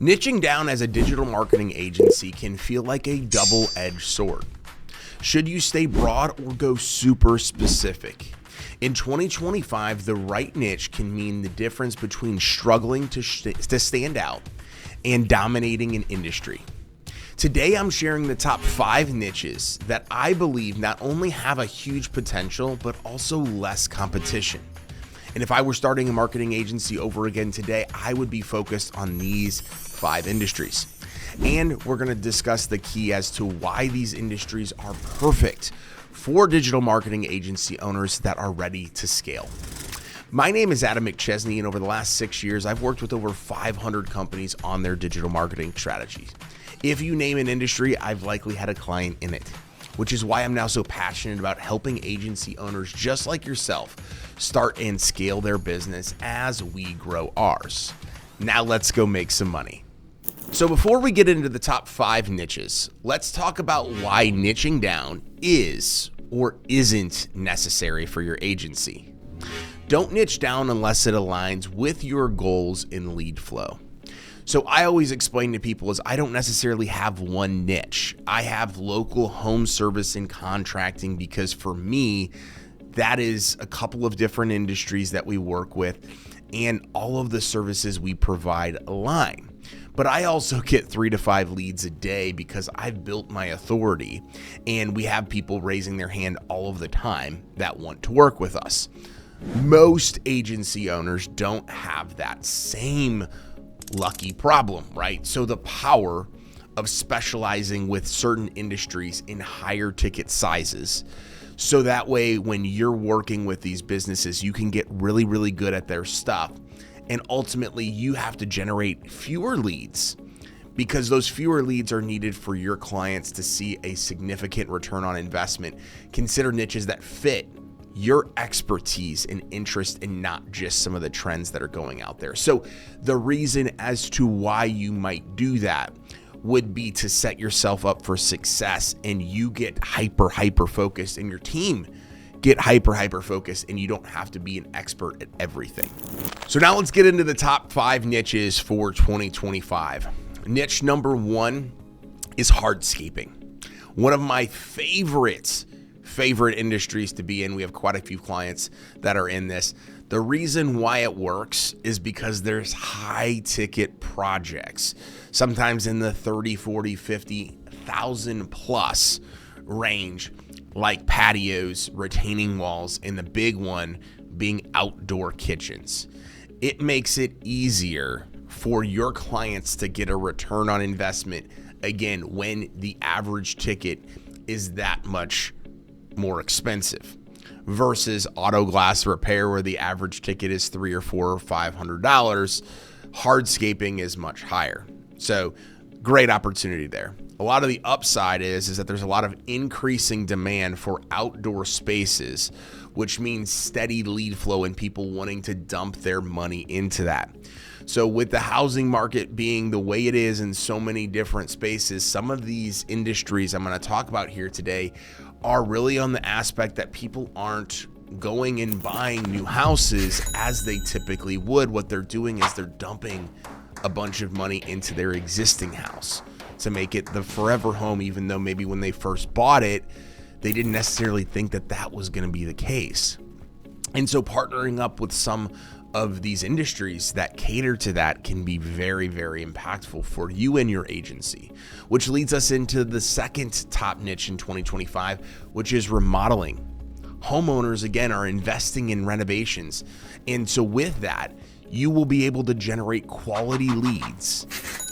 Niching down as a digital marketing agency can feel like a double-edged sword. Should you stay broad or go super specific? In 2025, the right niche can mean the difference between struggling to stand out and dominating an industry. Today, I'm sharing the top 5 niches that I believe not only have a huge potential, but also less competition. And if I were starting a marketing agency over again today, I would be focused on these 5 industries. And we're going to discuss the key as to why these industries are perfect for digital marketing agency owners that are ready to scale. My name is Adam McChesney, and over the last 6 years, I've worked with over 500 companies on their digital marketing strategies. If you name an industry, I've likely had a client in it, which is why I'm now so passionate about helping agency owners just like yourself start and scale their business as we grow ours. Now let's go make some money. So before we get into the top 5 niches, let's talk about why niching down is or isn't necessary for your agency. Don't niche down unless it aligns with your goals in lead flow. So I always explain to people is I don't necessarily have one niche. I have local home service and contracting because for me, that is a couple of different industries that we work with and all of the services we provide align. But I also get 3 to 5 leads a day because I've built my authority and we have people raising their hand all of the time that want to work with us. Most agency owners don't have that same lucky problem, right? So the power of specializing with certain industries in higher ticket sizes. So that way, when you're working with these businesses, you can get really, really good at their stuff. And ultimately, you have to generate fewer leads because those fewer leads are needed for your clients to see a significant return on investment. Consider niches that fit your expertise and interest and not just some of the trends that are going out there. So the reason as to why you might do that would be to set yourself up for success and you get hyper focused and your team get hyper focused and you don't have to be an expert at everything. So now let's get into the top 5 niches for 2025. Niche number 1 is hardscaping. One of my favorite industries to be in. We have quite a few clients that are in this. The reason why it works is because there's high ticket projects, sometimes in the 30, 40, 50,000 plus range, like patios, retaining walls, and the big one being outdoor kitchens. It makes it easier for your clients to get a return on investment, again, when the average ticket is that much more expensive versus auto glass repair where the average ticket is $300 or $400 or $500. Hardscaping is much higher. So great opportunity there. A lot of the upside is that there's a lot of increasing demand for outdoor spaces, which means steady lead flow and people wanting to dump their money into that. So with the housing market being the way it is in so many different spaces, some of these industries I'm going to talk about here today are really on the aspect that people aren't going and buying new houses as they typically would. What they're doing is they're dumping a bunch of money into their existing house to make it the forever home, even though maybe when they first bought it, they didn't necessarily think that that was going to be the case. And so partnering up with some of these industries that cater to that can be very, very impactful for you and your agency, which leads us into the second top niche in 2025, which is remodeling. Homeowners, again, are investing in renovations. And so with that, you will be able to generate quality leads.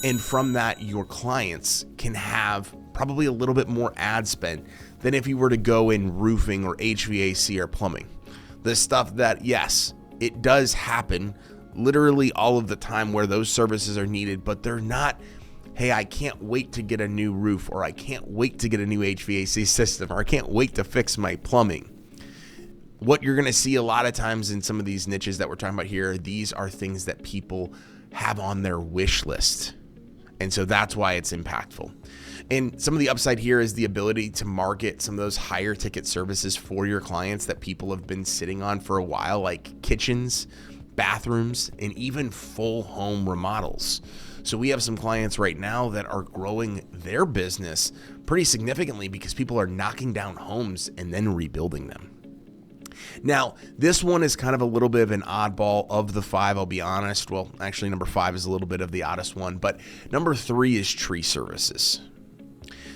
And from that, your clients can have probably a little bit more ad spend than if you were to go in roofing or HVAC or plumbing. The stuff that, yes, it does happen literally all of the time where those services are needed, but they're not, hey, I can't wait to get a new roof, or I can't wait to get a new HVAC system, or I can't wait to fix my plumbing. What you're going to see a lot of times in some of these niches that we're talking about here, these are things that people have on their wish list. And so that's why it's impactful. And some of the upside here is the ability to market some of those higher ticket services for your clients that people have been sitting on for a while, like kitchens, bathrooms, and even full home remodels. So we have some clients right now that are growing their business pretty significantly because people are knocking down homes and then rebuilding them. Now, this one is kind of a little bit of an oddball of the 5, I'll be honest. Well, actually, number 5 is a little bit of the oddest one, but number 3 is tree services.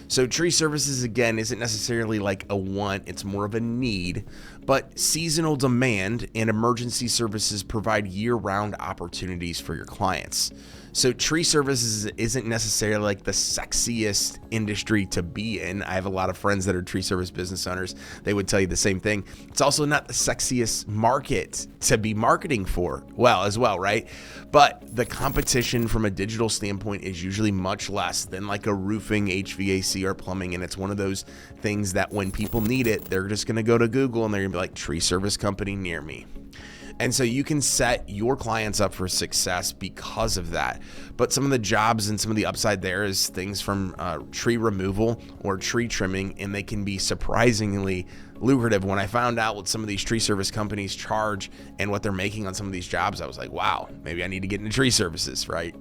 So tree services, again, isn't necessarily like a want, it's more of a need, but seasonal demand and emergency services provide year-round opportunities for your clients. So tree services isn't necessarily like the sexiest industry to be in. I have a lot of friends that are tree service business owners. They would tell you the same thing. It's also not the sexiest market to be marketing for, as well, right? But the competition from a digital standpoint is usually much less than like a roofing, HVAC, or plumbing. And it's one of those things that when people need it, they're just going to go to Google and they're going to be like, tree service company near me. And so you can set your clients up for success because of that. But some of the jobs and some of the upside there is things from tree removal or tree trimming, and they can be surprisingly lucrative. When I found out what some of these tree service companies charge and what they're making on some of these jobs, I was like, wow, maybe I need to get into tree services, right?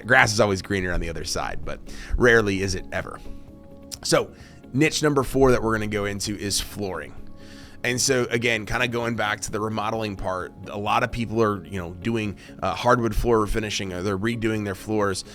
Grass is always greener on the other side, but rarely is it ever. So niche number 4 that we're going to go into is flooring. And so again, kind of going back to the remodeling part, a lot of people are, doing hardwood floor finishing, or they're redoing their floors.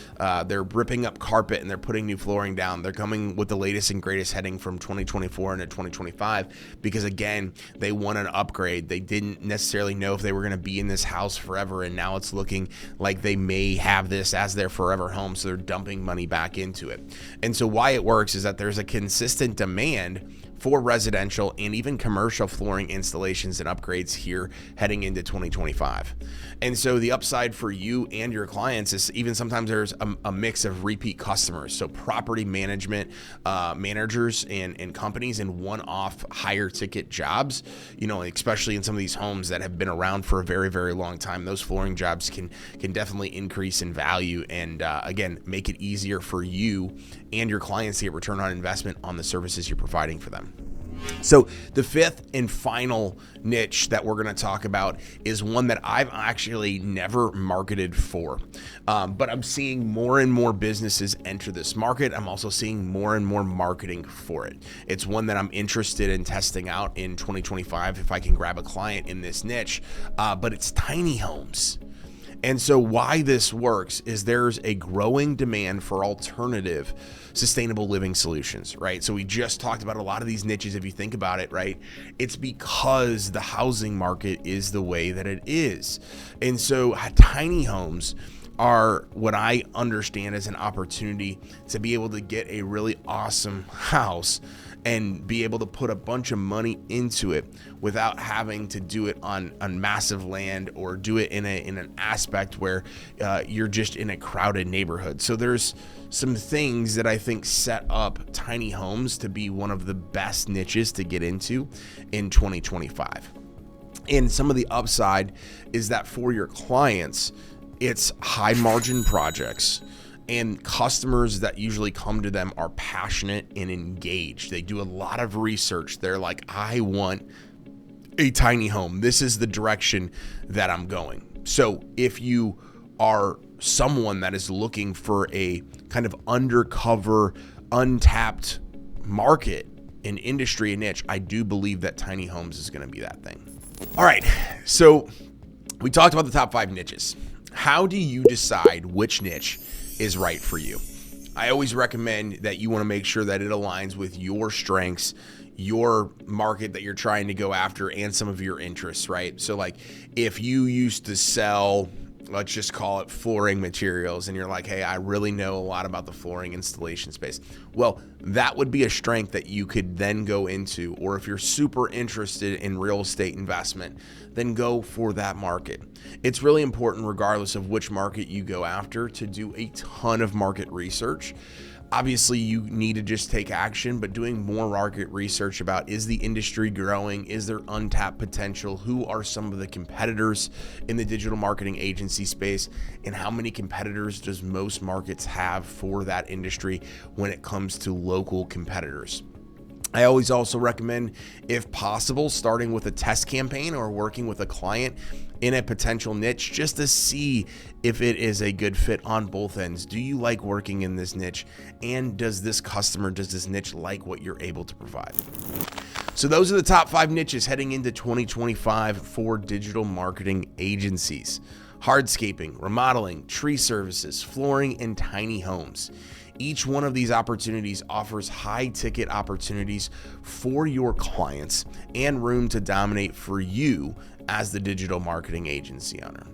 They're ripping up carpet and they're putting new flooring down. They're coming with the latest and greatest heading from 2024 into 2025 because again, they want an upgrade. They didn't necessarily know if they were going to be in this house forever, and now it's looking like they may have this as their forever home. So they're dumping money back into it. And so why it works is that there's a consistent demand for residential and even commercial flooring installations and upgrades here heading into 2025. And so the upside for you and your clients is even sometimes there's a mix of repeat customers. So property management managers and companies in one-off higher ticket jobs, especially in some of these homes that have been around for a very, very long time, those flooring jobs can definitely increase in value and again, make it easier for you and your clients to get return on investment on the services you're providing for them. So the 5th and final niche that we're going to talk about is one that I've actually never marketed for, but I'm seeing more and more businesses enter this market. I'm also seeing more and more marketing for it. It's one that I'm interested in testing out in 2025 if I can grab a client in this niche, but it's tiny homes. And so why this works is there's a growing demand for alternative sustainable living solutions, right? So we just talked about a lot of these niches. If you think about it, right, it's because the housing market is the way that it is. And so tiny homes are what I understand as an opportunity to be able to get a really awesome house and be able to put a bunch of money into it without having to do it on massive land or do it in an aspect where you're just in a crowded neighborhood. So there's some things that I think set up tiny homes to be one of the best niches to get into in 2025. And some of the upside is that for your clients, it's high margin projects, and customers that usually come to them are passionate and engaged. They do a lot of research. They're like, I want a tiny home. This is the direction that I'm going. So if you are someone that is looking for a kind of undercover, untapped market, an industry, a niche, I do believe that tiny homes is going to be that thing. All right. So we talked about the top 5 niches. How do you decide which niche is right for you? I always recommend that you want to make sure that it aligns with your strengths, your market that you're trying to go after, and some of your interests, right? So like if you used to sell, let's just call it flooring materials, and you're like, hey, I really know a lot about the flooring installation space. Well, that would be a strength that you could then go into. Or if you're super interested in real estate investment, then go for that market. It's really important, regardless of which market you go after, to do a ton of market research. Obviously, you need to just take action, but doing more market research about, is the industry growing? Is there untapped potential? Who are some of the competitors in the digital marketing agency space? And how many competitors does most markets have for that industry when it comes to local competitors? I always also recommend, if possible, starting with a test campaign or working with a client in a potential niche just to see if it is a good fit on both ends. Do you like working in this niche? And does this niche like what you're able to provide? So those are the top 5 niches heading into 2025 for digital marketing agencies: hardscaping, remodeling, tree services, flooring, and tiny homes. Each one of these opportunities offers high ticket opportunities for your clients and room to dominate for you as the digital marketing agency owner.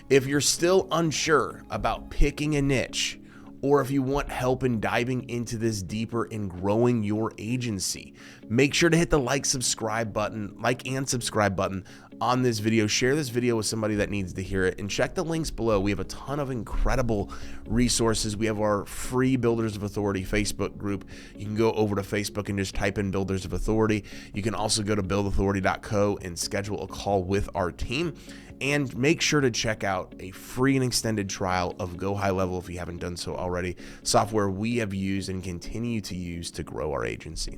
If you're still unsure about picking a niche, or if you want help in diving into this deeper and growing your agency, make sure to hit the like and subscribe button on this video. Share this video with somebody that needs to hear it, and check the links below. We have a ton of incredible resources. We have our free Builders of Authority Facebook group. You can go over to Facebook and just type in Builders of Authority. You can also go to buildauthority.co and schedule a call with our team. And make sure to check out a free and extended trial of Go High Level if you haven't done so already, software we have used and continue to use to grow our agency.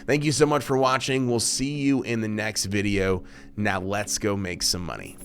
Thank you so much for watching. We'll see you in the next video. Now let's go make some money.